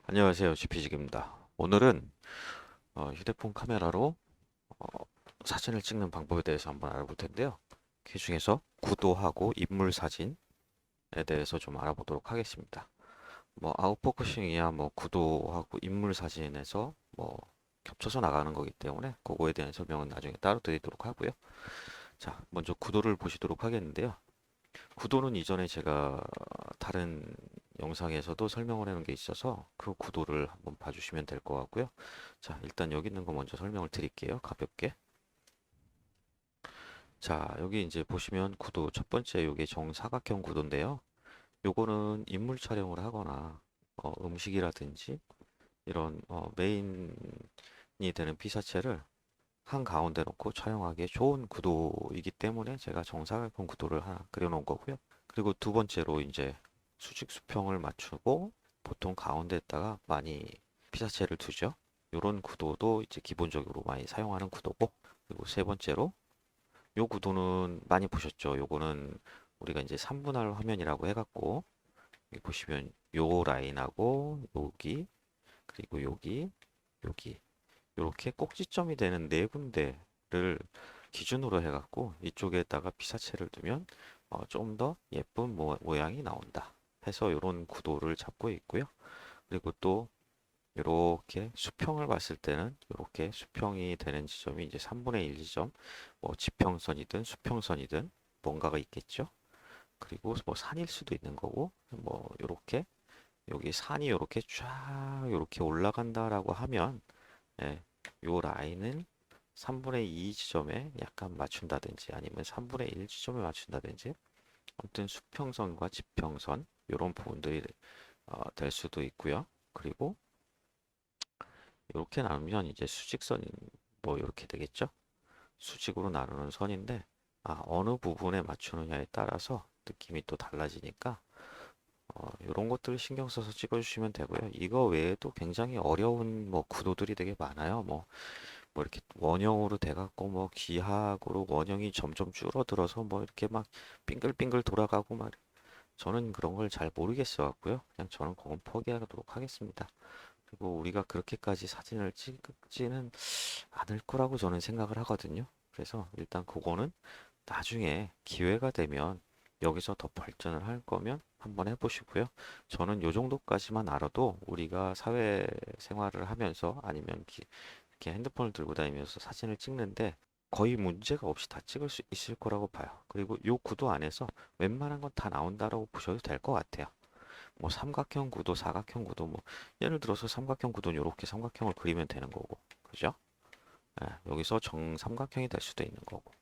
안녕하세요. GP직입니다. 오늘은 휴대폰 카메라로 어, 사진을 찍는 방법에 대해서 한번 알아볼 텐데요. 그 중에서 구도하고 인물 사진에 대해서 좀 알아보도록 하겠습니다. 뭐 아웃포커싱이야 뭐 구도하고 인물 사진에서 뭐 겹쳐서 나가는 거기 때문에 그거에 대한 설명은 나중에 따로 드리도록 하고요. 자, 먼저 구도를 보시도록 하겠는데요. 구도는 이전에 제가 다른 영상에서도 설명을 해놓은 게 있어서 그 구도를 한번 봐주시면 될 것 같고요. 자, 일단 여기 있는 거 먼저 설명을 드릴게요. 가볍게. 자, 여기 이제 보시면 구도 첫 번째 요게 정사각형 구도인데요. 요거는 인물 촬영을 하거나 음식이라든지 이런 메인이 되는 피사체를 한 가운데 놓고 촬영하기에 좋은 구도이기 때문에 제가 정사각형 구도를 하나 그려놓은 거고요. 그리고 두 번째로 이제 수직 수평을 맞추고 보통 가운데에다가 많이 피사체를 두죠. 이런 구도도 이제 기본적으로 많이 사용하는 구도고, 그리고 세 번째로 요 구도는 많이 보셨죠. 요거는 우리가 이제 3분할 화면이라고 해갖고 여기 보시면 요 라인하고 여기 그리고 여기 이렇게 꼭지점이 되는 네 군데를 기준으로 해갖고 이쪽에다가 피사체를 두면 좀 더 예쁜 모양이 나온다 해서 이런 구도를 잡고 있고요. 그리고 또 이렇게 수평을 봤을 때는 이렇게 수평이 되는 지점이 이제 3분의 1 지점, 뭐 지평선이든 수평선이든 뭔가가 있겠죠. 그리고 뭐 산일 수도 있는 거고, 뭐 이렇게 여기 산이 이렇게 쫙 이렇게 올라간다라고 하면 예, 요 라인을 3분의 2 지점에 약간 맞춘다든지 아니면 3분의 1 지점에 맞춘다든지 아무튼 수평선과 지평선 이런 부분들이 될 수도 있고요. 그리고 이렇게 나누면 이제 수직선이 뭐 이렇게 되겠죠. 수직으로 나누는 선인데 어느 부분에 맞추느냐에 따라서 느낌이 또 달라지니까 이런 것들을 신경 써서 찍어주시면 되고요. 이거 외에도 굉장히 어려운 뭐 구도들이 되게 많아요. 뭐 이렇게 원형으로 돼갖고 뭐 기하학으로 원형이 점점 줄어들어서 뭐 이렇게 막 빙글빙글 돌아가고 막 저는 그런 걸 잘 모르겠어 갖고요. 그냥 저는 그건 포기하도록 하겠습니다. 그리고 우리가 그렇게까지 사진을 찍지는 않을 거라고 저는 생각을 하거든요. 그래서 일단 그거는 나중에 기회가 되면 여기서 더 발전을 할 거면 한번 해보시고요. 저는 요 정도까지만 알아도 우리가 사회생활을 하면서 아니면 이렇게 핸드폰을 들고 다니면서 사진을 찍는데 거의 문제가 없이 다 찍을 수 있을 거라고 봐요. 그리고 요 구도 안에서 웬만한 건 다 나온다라고 보셔도 될 것 같아요. 뭐 삼각형 구도, 사각형 구도, 뭐 예를 들어서 삼각형 구도는 이렇게 삼각형을 그리면 되는 거고, 그죠? 예, 여기서 정삼각형이 될 수도 있는 거고,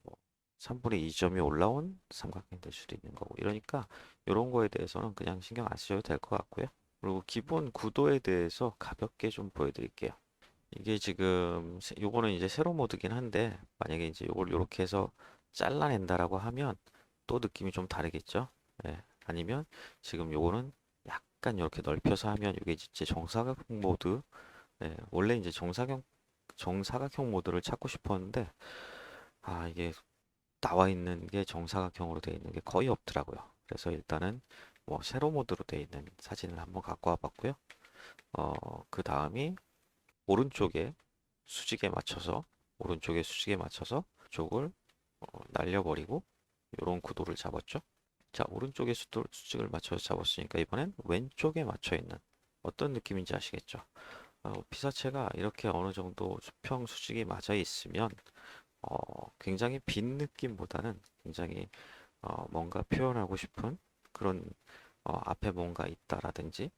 뭐 3분의 2점이 올라온 삼각형이 될 수도 있는 거고, 이러니까 이런 거에 대해서는 그냥 신경 안 쓰셔도 될 것 같고요. 그리고 기본 구도에 대해서 가볍게 좀 보여드릴게요. 이게 지금 요거는 이제 세로 모드긴 한데 만약에 이제 요걸 이렇게 해서 잘라낸다라고 하면 또 느낌이 좀 다르겠죠? 예. 아니면 지금 요거는 약간 이렇게 넓혀서 하면 이게 이제 정사각형 모드. 예. 원래 이제 정사각형 모드를 찾고 싶었는데 이게 나와 있는 게 정사각형으로 되어 있는 게 거의 없더라고요. 그래서 일단은 뭐 세로 모드로 되어 있는 사진을 한번 갖고 와봤고요. 그 다음이 오른쪽에 수직에 맞춰서 오른쪽에 수직에 맞춰서 쪽을 날려버리고 이런 구도를 잡았죠. 자, 오른쪽에 수직을 맞춰서 잡았으니까 이번엔 왼쪽에 맞춰 있는 어떤 느낌인지 아시겠죠? 피사체가 이렇게 어느 정도 수평 수직이 맞아 있으면 굉장히 빈 느낌보다는 굉장히 뭔가 표현하고 싶은 그런 앞에 뭔가 있다라든지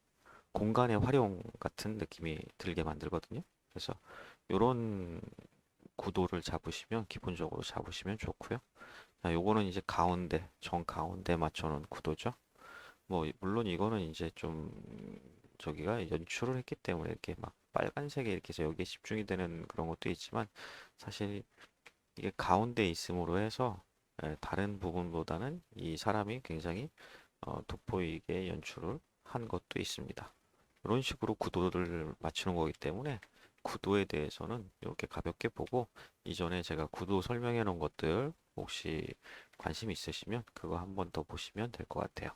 공간의 활용 같은 느낌이 들게 만들거든요. 그래서 이런 구도를 잡으시면 기본적으로 잡으시면 좋고요. 자, 요거는 이제 가운데 정 가운데 맞춰놓은 구도죠. 뭐 물론 이거는 이제 좀 저기가 연출을 했기 때문에 이렇게 막 빨간색에 이렇게 해서 여기에 집중이 되는 그런 것도 있지만 사실 이게 가운데 있음으로 해서 다른 부분보다는 이 사람이 굉장히 돋보이게 연출을 한 것도 있습니다. 이런 식으로 구도를 맞추는 거기 때문에 구도에 대해서는 이렇게 가볍게 보고 이전에 제가 구도 설명해 놓은 것들 혹시 관심 있으시면 그거 한번 더 보시면 될 것 같아요.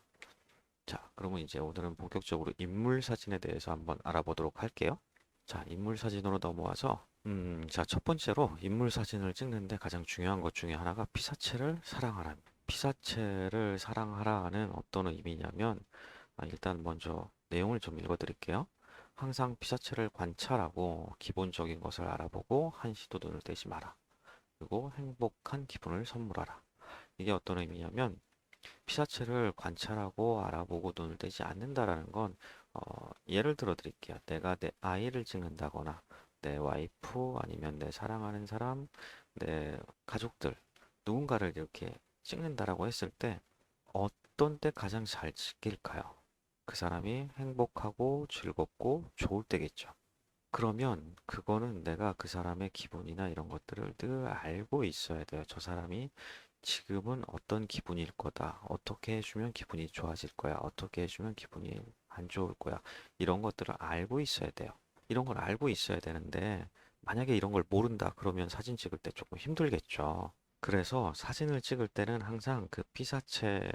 자, 그러면 이제 오늘은 본격적으로 인물 사진에 대해서 한번 알아보도록 할게요. 자, 인물 사진으로 넘어와서 자, 첫 번째로 인물 사진을 찍는데 가장 중요한 것 중에 하나가 피사체를 사랑하라. 피사체를 사랑하라는 어떤 의미냐면 일단 먼저 내용을 좀 읽어드릴게요. 항상 피사체를 관찰하고 기본적인 것을 알아보고 한시도 눈을 떼지 마라. 그리고 행복한 기분을 선물하라. 이게 어떤 의미냐면 피사체를 관찰하고 알아보고 눈을 떼지 않는다라는 건 예를 들어 드릴게요. 내가 내 아이를 찍는다거나 내 와이프 아니면 내 사랑하는 사람, 내 가족들 누군가를 이렇게 찍는다라고 했을 때 어떤 때 가장 잘 찍힐까요? 그 사람이 행복하고 즐겁고 좋을 때겠죠. 그러면 그거는 내가 그 사람의 기분이나 이런 것들을 늘 알고 있어야 돼요. 저 사람이 지금은 어떤 기분일 거다. 어떻게 해주면 기분이 좋아질 거야. 어떻게 해주면 기분이 안 좋을 거야. 이런 것들을 알고 있어야 돼요. 이런 걸 알고 있어야 되는데 만약에 이런 걸 모른다 그러면 사진 찍을 때 조금 힘들겠죠. 그래서 사진을 찍을 때는 항상 그 피사체의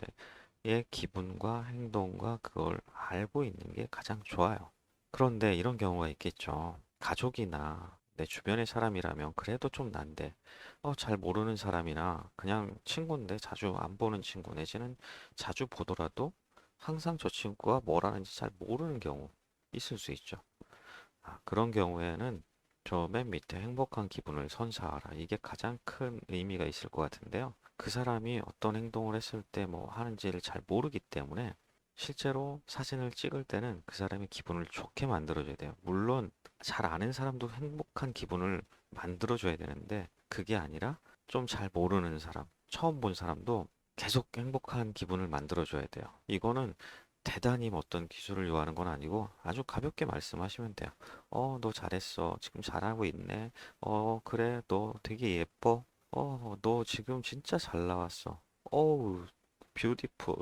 기분과 행동과 그걸 알고 있는 게 가장 좋아요. 그런데 이런 경우가 있겠죠. 가족이나 내 주변의 사람이라면 그래도 좀 난데, 잘 모르는 사람이나 그냥 친구인데 자주 안 보는 친구 내지는 자주 보더라도 항상 저 친구가 뭘 하는지 잘 모르는 경우 있을 수 있죠. 그런 경우에는 저 맨 밑에 행복한 기분을 선사하라. 이게 가장 큰 의미가 있을 것 같은데요. 그 사람이 어떤 행동을 했을 때 뭐 하는지를 잘 모르기 때문에 실제로 사진을 찍을 때는 그 사람의 기분을 좋게 만들어줘야 돼요. 물론 잘 아는 사람도 행복한 기분을 만들어줘야 되는데 그게 아니라 좀 잘 모르는 사람, 처음 본 사람도 계속 행복한 기분을 만들어줘야 돼요. 이거는 대단히 어떤 기술을 요하는 건 아니고 아주 가볍게 말씀하시면 돼요. 너 잘했어. 지금 잘하고 있네. 그래. 너 되게 예뻐. 너 지금 진짜 잘 나왔어. 어우, 뷰티풀.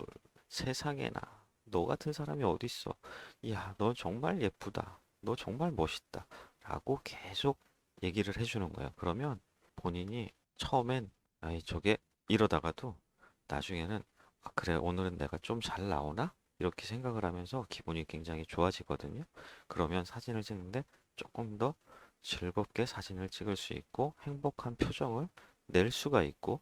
세상에나. 너 같은 사람이 어딨어. 이야, 너 정말 예쁘다. 너 정말 멋있다. 라고 계속 얘기를 해주는 거예요. 그러면 본인이 처음엔 아이 저게 이러다가도 나중에는 그래 오늘은 내가 좀 잘 나오나? 이렇게 생각을 하면서 기분이 굉장히 좋아지거든요. 그러면 사진을 찍는데 조금 더 즐겁게 사진을 찍을 수 있고 행복한 표정을 낼 수가 있고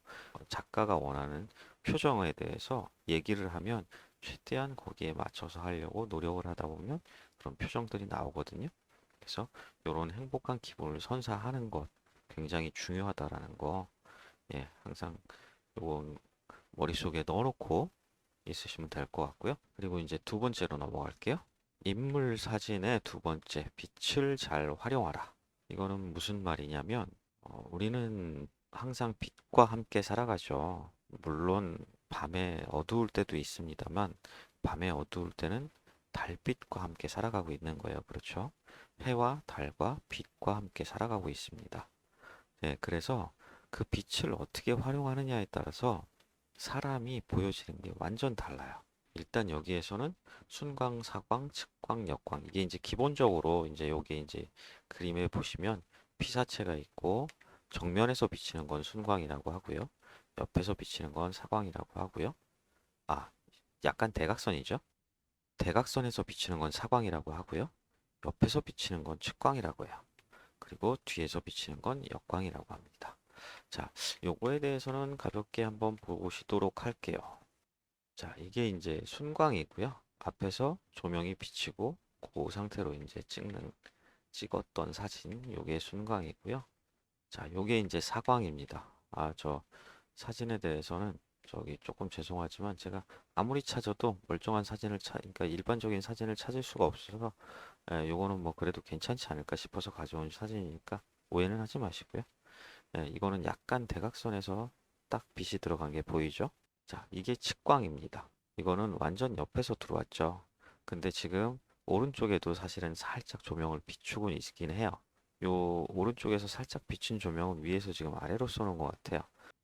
작가가 원하는 표정에 대해서 얘기를 하면 최대한 거기에 맞춰서 하려고 노력을 하다 보면 그런 표정들이 나오거든요. 그래서 이런 행복한 기분을 선사하는 것 굉장히 중요하다라는 거 항상 요건 머릿속에 넣어놓고 있으시면 될 것 같고요. 그리고 이제 두 번째로 넘어갈게요. 인물 사진의 두 번째, 빛을 잘 활용하라. 이거는 무슨 말이냐면, 우리는 항상 빛과 함께 살아가죠. 물론 밤에 어두울 때도 있습니다만, 밤에 어두울 때는 달빛과 함께 살아가고 있는 거예요. 그렇죠? 해와 달과 빛과 함께 살아가고 있습니다. 그래서 그 빛을 어떻게 활용하느냐에 따라서 사람이 보여지는 게 완전 달라요. 일단 여기에서는 순광, 사광, 측광, 역광 이게 이제 기본적으로 이제 여기 이제 그림에 보시면 피사체가 있고 정면에서 비치는 건 순광이라고 하고요. 옆에서 비치는 건 사광이라고 하고요. 아, 약간 대각선이죠. 대각선에서 비치는 건 사광이라고 하고요. 옆에서 비치는 건 측광이라고 해요. 그리고 뒤에서 비치는 건 역광이라고 합니다. 자, 요거에 대해서는 가볍게 한번 보시도록 할게요. 자, 이게 이제 순광이고요. 앞에서 조명이 비치고 그 상태로 이제 찍었던 사진, 요게 순광이고요. 자, 요게 이제 사광입니다. 저 사진에 대해서는 저기 조금 죄송하지만 제가 아무리 찾아도 멀쩡한 사진을 그러니까 일반적인 사진을 찾을 수가 없어서 요거는 뭐 그래도 괜찮지 않을까 싶어서 가져온 사진이니까 오해는 하지 마시고요. 이거는 약간 대각선에서 딱 빛이 들어간 게 보이죠? 자, 이게 측광입니다. 이거는 완전 옆에서 들어왔죠. 근데 지금 오른쪽에도 사실은 살짝 조명을 비추고 있긴 해요. 요 오른쪽에서 살짝 비춘 조명은 위에서 지금 아래로 쏘는 것 같아요.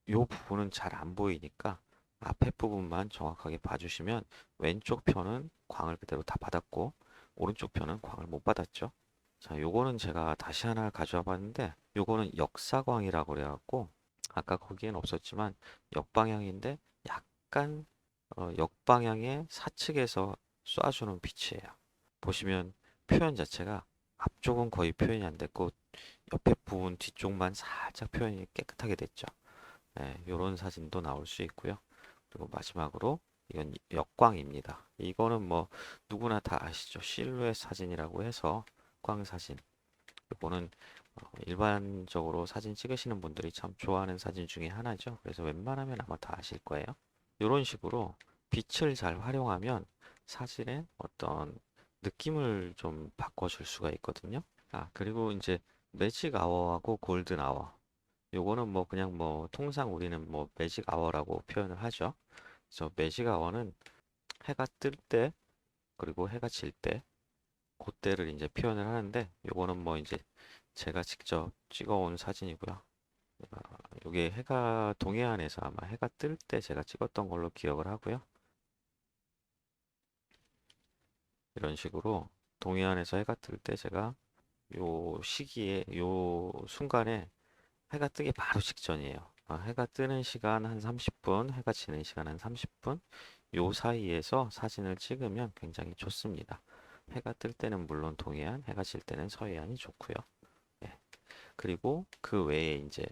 요 부분은 잘 안 보이니까 앞에 부분만 정확하게 봐주시면 왼쪽 편은 광을 그대로 다 받았고 오른쪽 편은 광을 못 받았죠. 자, 요거는 제가 다시 하나 가져와 봤는데 요거는 역사광이라고 그래갖고 아까 거기엔 없었지만 역방향인데 약간 역방향의 사측에서 쏴주는 빛이에요. 보시면 표현 자체가 앞쪽은 거의 표현이 안 됐고 옆에 부분 뒤쪽만 살짝 표현이 깨끗하게 됐죠. 네, 이런 사진도 나올 수 있고요. 그리고 마지막으로 이건 역광입니다. 이거는 뭐 누구나 다 아시죠? 실루엣 사진이라고 해서 광 사진. 이거는 일반적으로 사진 찍으시는 분들이 참 좋아하는 사진 중에 하나죠. 그래서 웬만하면 아마 다 아실 거예요. 이런 식으로 빛을 잘 활용하면 사진의 어떤 느낌을 좀 바꿔줄 수가 있거든요. 그리고 이제 매직 아워하고 골든 아워. 요거는 뭐 그냥 뭐 통상 우리는 뭐 매직 아워라고 표현을 하죠. 그래서 매직 아워는 해가 뜰 때 그리고 해가 질 때 그때를 이제 표현을 하는데 요거는 뭐 이제 제가 직접 찍어온 사진이고요. 요게 해가 동해안에서 아마 해가 뜰 때 제가 찍었던 걸로 기억을 하고요. 이런 식으로 동해안에서 해가 뜰 때 제가 요 시기에 요 순간에 해가 뜨기 바로 직전이에요. 해가 뜨는 시간 한 30분, 해가 지는 시간 한 30분, 요 사이에서 사진을 찍으면 굉장히 좋습니다. 해가 뜰 때는 물론 동해안, 해가 질 때는 서해안이 좋고요. 예. 그리고 그 외에 이제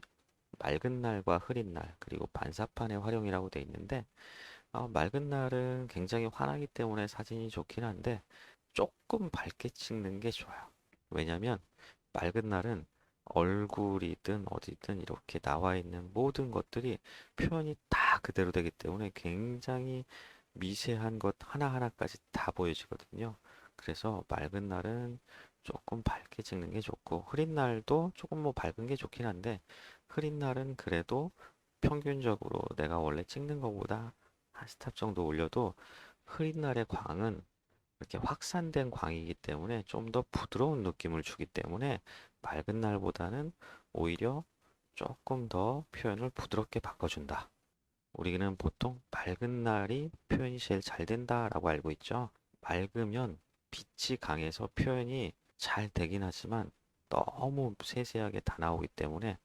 맑은 날과 흐린 날, 그리고 반사판의 활용이라고 돼 있는데, 맑은 날은 굉장히 환하기 때문에 사진이 좋긴 한데, 조금 밝게 찍는 게 좋아요. 왜냐면 맑은 날은 얼굴이든 어디든 이렇게 나와 있는 모든 것들이 표현이 다 그대로 되기 때문에 굉장히 미세한 것 하나하나까지 다 보여지거든요. 그래서 맑은 날은 조금 밝게 찍는 게 좋고, 흐린 날도 조금 뭐 밝은 게 좋긴 한데, 흐린 날은 그래도 평균적으로 내가 원래 찍는 것보다 한 스탑 정도 올려도 흐린 날의 광은 이렇게 확산된 광이기 때문에 좀 더 부드러운 느낌을 주기 때문에 맑은 날보다는 오히려 조금 더 표현을 부드럽게 바꿔준다. 우리는 보통 맑은 날이 표현이 제일 잘 된다라고 알고 있죠. 맑으면 빛이 강해서 표현이 잘 되긴 하지만 너무 세세하게 다 나오기 때문에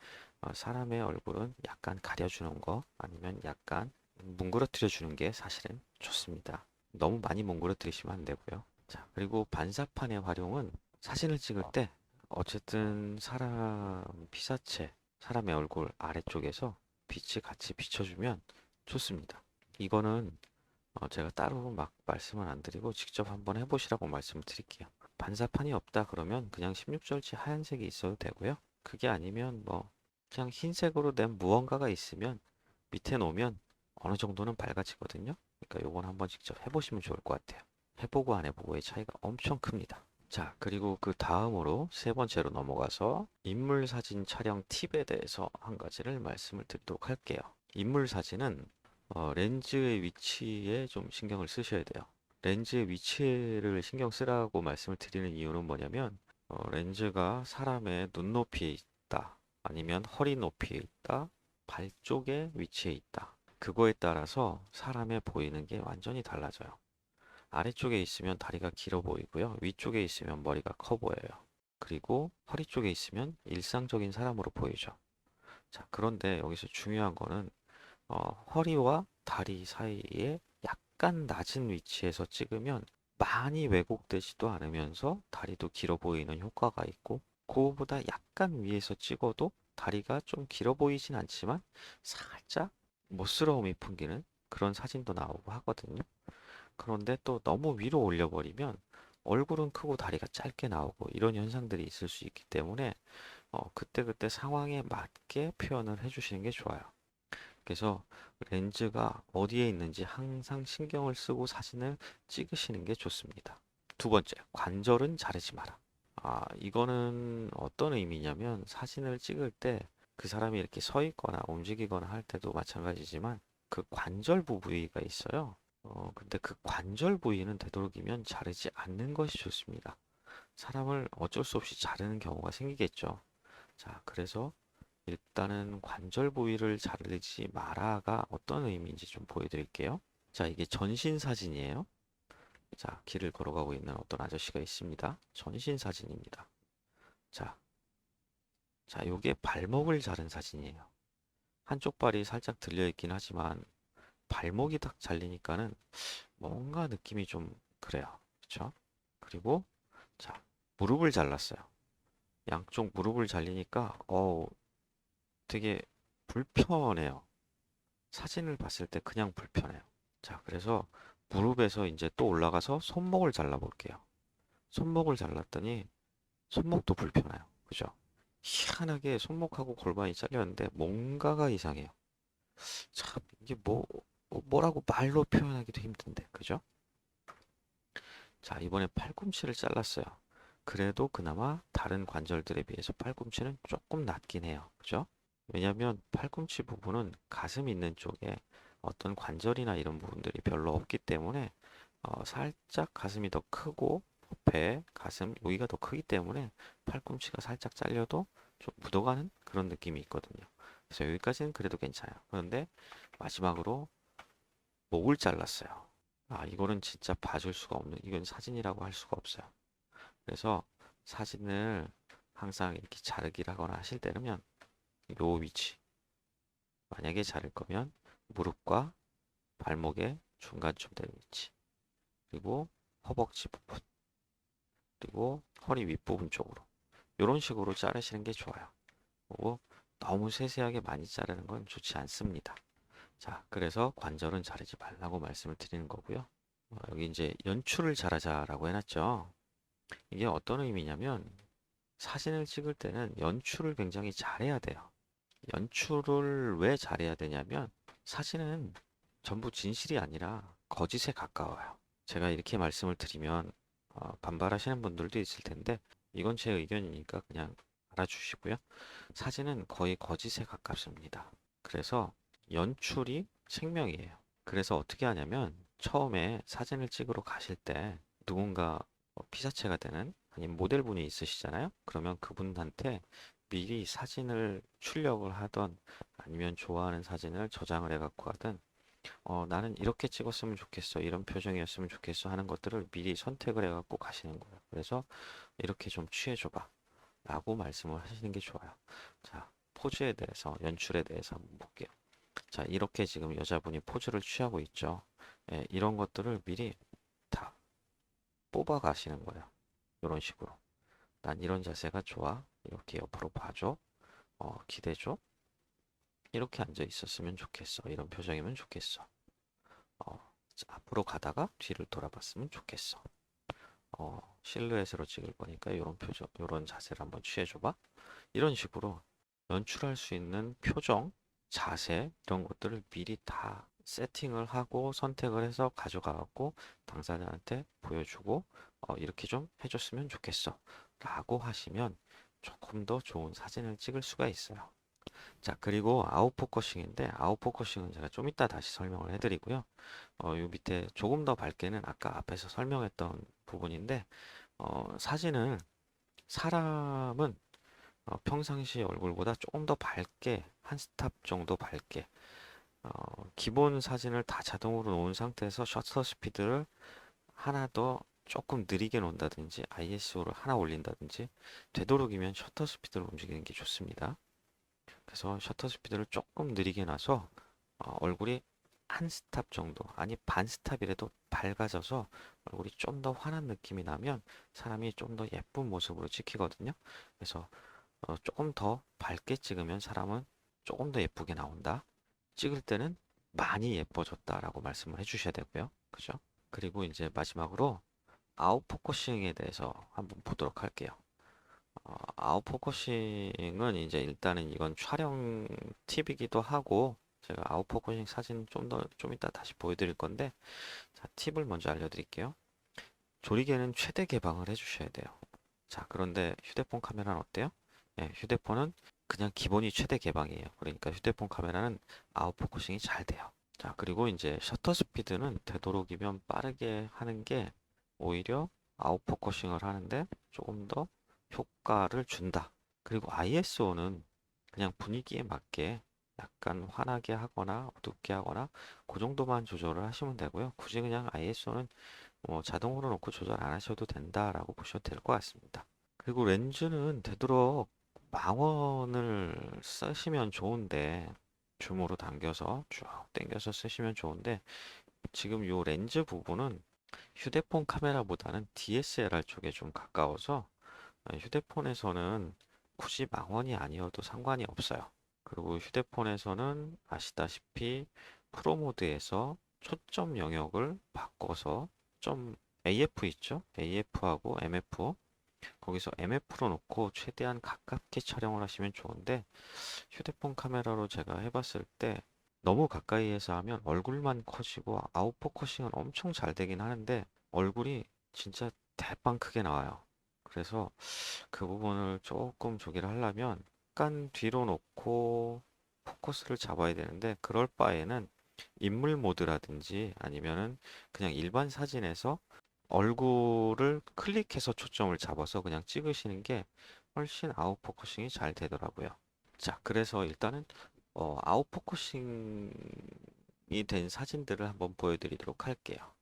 사람의 얼굴은 약간 가려주는 거 아니면 약간 뭉그러뜨려 주는 게 사실은 좋습니다. 너무 많이 뭉그러뜨리시면 안 되고요. 자, 그리고 반사판의 활용은 사진을 찍을 때 어쨌든 사람 피사체, 사람의 얼굴 아래쪽에서 빛이 같이 비춰주면 좋습니다. 이거는 제가 따로 막 말씀을 안 드리고 직접 한번 해보시라고 말씀을 드릴게요. 반사판이 없다 그러면 그냥 16절지 하얀색이 있어도 되고요. 그게 아니면 뭐 그냥 흰색으로 된 무언가가 있으면 밑에 놓으면 어느 정도는 밝아지거든요. 그러니까 요건 한번 직접 해보시면 좋을 것 같아요. 해보고 안 해보고의 차이가 엄청 큽니다. 자, 그리고 그 다음으로 세 번째로 넘어가서 인물 사진 촬영 팁에 대해서 한 가지를 말씀을 드리도록 할게요. 인물 사진은 렌즈의 위치에 좀 신경을 쓰셔야 돼요. 렌즈의 위치를 신경 쓰라고 말씀을 드리는 이유는 뭐냐면 렌즈가 사람의 눈높이에 있다, 아니면 허리 높이에 있다, 발 쪽에 위치해 있다. 그거에 따라서 사람의 보이는 게 완전히 달라져요. 아래쪽에 있으면 다리가 길어 보이고요. 위쪽에 있으면 머리가 커 보여요. 그리고 허리 쪽에 있으면 일상적인 사람으로 보이죠. 자, 그런데 여기서 중요한 거는 허리와 다리 사이에 약간 낮은 위치에서 찍으면 많이 왜곡되지도 않으면서 다리도 길어 보이는 효과가 있고, 그거보다 약간 위에서 찍어도 다리가 좀 길어 보이진 않지만 살짝 멋스러움이 풍기는 그런 사진도 나오고 하거든요. 그런데 또 너무 위로 올려버리면 얼굴은 크고 다리가 짧게 나오고 이런 현상들이 있을 수 있기 때문에 그때그때 상황에 맞게 표현을 해주시는 게 좋아요. 그래서 렌즈가 어디에 있는지 항상 신경을 쓰고 사진을 찍으시는 게 좋습니다. 두 번째, 관절은 자르지 마라. 이거는 어떤 의미냐면 사진을 찍을 때 그 사람이 이렇게 서 있거나 움직이거나 할 때도 마찬가지지만 그 관절 부위가 있어요. 근데 그 관절 부위는 되도록이면 자르지 않는 것이 좋습니다. 사람을 어쩔 수 없이 자르는 경우가 생기겠죠. 자, 그래서 일단은 관절 부위를 자르지 마라가 어떤 의미인지 좀 보여드릴게요. 자, 이게 전신 사진이에요. 자, 길을 걸어가고 있는 어떤 아저씨가 있습니다. 전신 사진입니다. 자, 자, 요게 발목을 자른 사진이에요. 한쪽 발이 살짝 들려 있긴 하지만 발목이 딱 잘리니까는 뭔가 느낌이 좀 그래요. 그쵸? 그리고 자, 무릎을 잘랐어요. 양쪽 무릎을 잘리니까 되게 불편해요. 사진을 봤을 때 그냥 불편해요. 자, 그래서 무릎에서 이제 또 올라가서 손목을 잘라볼게요. 손목을 잘랐더니 손목도 불편해요. 그죠? 희한하게 손목하고 골반이 잘렸는데 뭔가가 이상해요. 참, 이게 뭐라고 말로 표현하기도 힘든데. 그죠? 자, 이번에 팔꿈치를 잘랐어요. 그래도 그나마 다른 관절들에 비해서 팔꿈치는 조금 낫긴 해요. 그죠? 왜냐하면 팔꿈치 부분은 가슴 있는 쪽에 어떤 관절이나 이런 부분들이 별로 없기 때문에 살짝 가슴이 더 크고 배, 가슴 여기가 더 크기 때문에 팔꿈치가 살짝 잘려도 좀 묻어가는 그런 느낌이 있거든요. 그래서 여기까지는 그래도 괜찮아요. 그런데 마지막으로 목을 잘랐어요. 아, 이거는 진짜 봐줄 수가 없는, 이건 사진이라고 할 수가 없어요. 그래서 사진을 항상 이렇게 자르기를 하거나 하실 때면 요 위치, 만약에 자를 거면 무릎과 발목의 중간쯤 되는 위치, 그리고 허벅지 부분, 그리고 허리 윗부분 쪽으로 이런 식으로 자르시는 게 좋아요. 그리고 너무 세세하게 많이 자르는 건 좋지 않습니다. 자, 그래서 관절은 자르지 말라고 말씀을 드리는 거고요. 여기 이제 연출을 잘하자라고 해놨죠. 이게 어떤 의미냐면 사진을 찍을 때는 연출을 굉장히 잘해야 돼요. 연출을 왜 잘해야 되냐면 사진은 전부 진실이 아니라 거짓에 가까워요. 제가 이렇게 말씀을 드리면 반발하시는 분들도 있을 텐데 이건 제 의견이니까 그냥 알아주시고요. 사진은 거의 거짓에 가깝습니다. 그래서 연출이 생명이에요. 그래서 어떻게 하냐면 처음에 사진을 찍으러 가실 때 누군가 피사체가 되는 아니면 모델분이 있으시잖아요. 그러면 그분한테 미리 사진을 출력을 하던 아니면 좋아하는 사진을 저장을 해갖고 하든 나는 이렇게 찍었으면 좋겠어. 이런 표정이었으면 좋겠어 하는 것들을 미리 선택을 해갖고 가시는 거예요. 그래서 이렇게 좀 취해줘봐 라고 말씀을 하시는 게 좋아요. 자, 포즈에 대해서, 연출에 대해서 한번 볼게요. 자, 이렇게 지금 여자분이 포즈를 취하고 있죠. 예, 이런 것들을 미리 다 뽑아 가시는 거예요. 이런 식으로. 난 이런 자세가 좋아. 이렇게 옆으로 봐줘. 기대줘. 이렇게 앉아 있었으면 좋겠어. 이런 표정이면 좋겠어. 앞으로 가다가 뒤를 돌아봤으면 좋겠어. 실루엣으로 찍을 거니까 이런 표정, 이런 자세를 한번 취해줘봐. 이런 식으로 연출할 수 있는 표정, 자세 이런 것들을 미리 다 세팅을 하고 선택을 해서 가져가갖고 당사자한테 보여주고 이렇게 좀 해줬으면 좋겠어 라고 하시면 조금 더 좋은 사진을 찍을 수가 있어요. 자, 그리고 아웃포커싱인데 아웃포커싱은 제가 좀 이따 다시 설명을 해드리고요. 요 밑에 조금 더 밝게는 아까 앞에서 설명했던 부분인데 사진을 사람은 평상시 얼굴보다 조금 더 밝게 한 스탑 정도 밝게 기본 사진을 다 자동으로 놓은 상태에서 셔터 스피드를 하나 더 조금 느리게 놓는다든지 ISO를 하나 올린다든지 되도록이면 셔터 스피드를 움직이는 게 좋습니다. 그래서 셔터 스피드를 조금 느리게 놔서 얼굴이 한 스탑 정도 아니 반 스탑이라도 밝아져서 얼굴이 좀 더 환한 느낌이 나면 사람이 좀 더 예쁜 모습으로 찍히거든요. 그래서 조금 더 밝게 찍으면 사람은 조금 더 예쁘게 나온다. 찍을 때는 많이 예뻐졌다라고 말씀을 해주셔야 되고요. 그죠? 그리고 이제 마지막으로 아웃포커싱에 대해서 한번 보도록 할게요. 아웃포커싱은 이제 일단은 이건 촬영 팁이기도 하고 제가 아웃포커싱 사진 좀 이따 다시 보여드릴 건데 자, 팁을 먼저 알려드릴게요. 조리개는 최대 개방을 해주셔야 돼요. 자, 그런데 휴대폰 카메라는 어때요? 네, 휴대폰은 그냥 기본이 최대 개방이에요. 그러니까 휴대폰 카메라는 아웃포커싱이 잘 돼요. 자, 그리고 이제 셔터 스피드는 되도록이면 빠르게 하는 게 오히려 아웃포커싱을 하는데 조금 더 효과를 준다. 그리고 ISO는 그냥 분위기에 맞게 약간 환하게 하거나 어둡게 하거나 그 정도만 조절을 하시면 되고요. 굳이 그냥 ISO는 자동으로 놓고 조절 안 하셔도 된다라고 보셔도 될 것 같습니다. 그리고 렌즈는 되도록 망원을 쓰시면 좋은데 줌으로 당겨서 쭉 당겨서 쓰시면 좋은데 지금 요 렌즈 부분은 휴대폰 카메라보다는 DSLR 쪽에 좀 가까워서 휴대폰에서는 굳이 망원이 아니어도 상관이 없어요. 그리고 휴대폰에서는 아시다시피 프로 모드에서 초점 영역을 바꿔서 좀 AF 있죠? AF하고 MF 거기서 MF로 놓고 최대한 가깝게 촬영을 하시면 좋은데 휴대폰 카메라로 제가 해봤을 때 너무 가까이에서 하면 얼굴만 커지고 아웃포커싱은 엄청 잘 되긴 하는데 얼굴이 진짜 대빵 크게 나와요. 그래서 그 부분을 조금 조기를 하려면 약간 뒤로 놓고 포커스를 잡아야 되는데 그럴 바에는 인물 모드라든지 아니면은 그냥 일반 사진에서 얼굴을 클릭해서 초점을 잡아서 그냥 찍으시는 게 훨씬 아웃포커싱이 잘 되더라고요. 자, 그래서 일단은 아웃포커싱이 된 사진들을 한번 보여드리도록 할게요.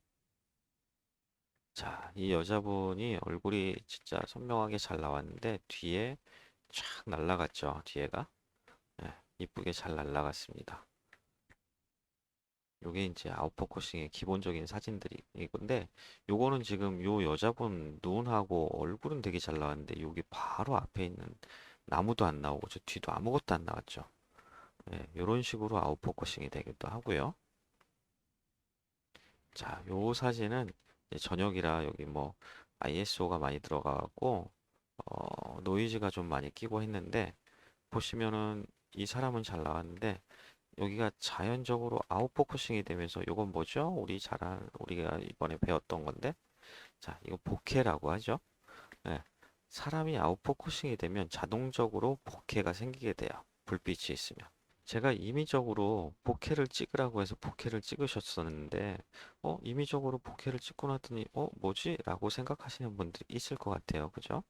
자, 이 여자분이 얼굴이 진짜 선명하게 잘 나왔는데 뒤에 쫙 날라갔죠, 뒤에가. 예, 이쁘게 잘 날라갔습니다. 요게 이제 아웃포커싱의 기본적인 사진들이건데 요거는 지금 요 여자분 눈하고 얼굴은 되게 잘 나왔는데 여기 바로 앞에 있는 나무도 안 나오고 저 뒤도 아무것도 안 나왔죠. 예, 요런 식으로 아웃포커싱이 되기도 하고요. 자, 요 사진은 이제 저녁이라 여기 뭐 ISO가 많이 들어가고 노이즈가 좀 많이 끼고 했는데 보시면은 이 사람은 잘 나왔는데 여기가 자연적으로 아웃포커싱이 되면서 이건 뭐죠? 우리가 이번에 배웠던 건데 자 이거 보케라고 하죠. 네. 사람이 아웃포커싱이 되면 자동적으로 보케가 생기게 돼요. 불빛이 있으면. 제가 임의적으로 보케를 찍으라고 해서 보케를 찍으셨었는데 임의적으로 보케를 찍고 나더니 뭐지? 라고 생각하시는 분들이 있을 것 같아요. 그죠?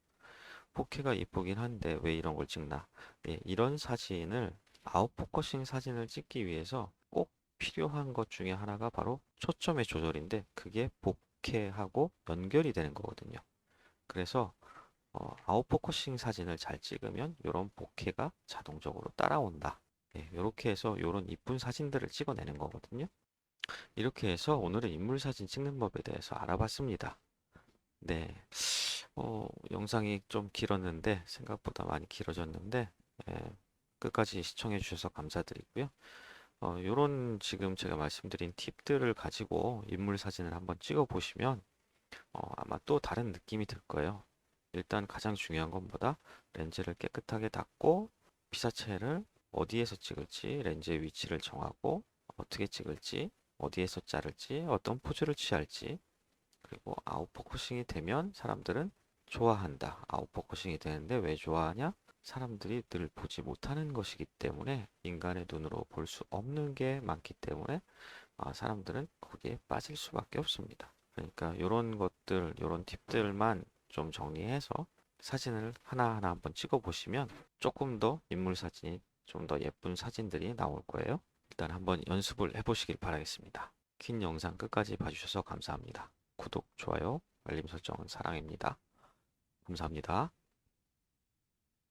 포케가 이쁘긴 한데 왜 이런 걸 찍나? 예, 이런 사진을 아웃포커싱 사진을 찍기 위해서 꼭 필요한 것 중에 하나가 바로 초점의 조절인데 그게 보케하고 연결이 되는 거거든요. 그래서 아웃포커싱 사진을 잘 찍으면 이런 보케가 자동적으로 따라온다. 예, 이렇게 해서 이런 이쁜 사진들을 찍어내는 거거든요. 이렇게 해서 오늘은 인물 사진 찍는 법에 대해서 알아봤습니다. 네. 영상이 좀 길었는데 생각보다 많이 길어졌는데 예, 끝까지 시청해 주셔서 감사드리고요. 요런 지금 제가 말씀드린 팁들을 가지고 인물 사진을 한번 찍어 보시면 아마 또 다른 느낌이 들 거예요. 일단 가장 중요한 것보다 렌즈를 깨끗하게 닦고 피사체를 어디에서 찍을지 렌즈의 위치를 정하고 어떻게 찍을지 어디에서 자를지 어떤 포즈를 취할지 그리고 아웃포커싱이 되면 사람들은 좋아한다. 아웃포커싱이 되는데 왜 좋아하냐? 사람들이 늘 보지 못하는 것이기 때문에 인간의 눈으로 볼 수 없는 게 많기 때문에 사람들은 거기에 빠질 수밖에 없습니다. 그러니까 이런 것들, 이런 팁들만 좀 정리해서 사진을 하나하나 한번 찍어 보시면 조금 더 인물 사진이 좀 더 예쁜 사진들이 나올 거예요. 일단 한번 연습을 해보시길 바라겠습니다. 긴 영상 끝까지 봐주셔서 감사합니다. 구독, 좋아요, 알림 설정은 사랑입니다. 감사합니다.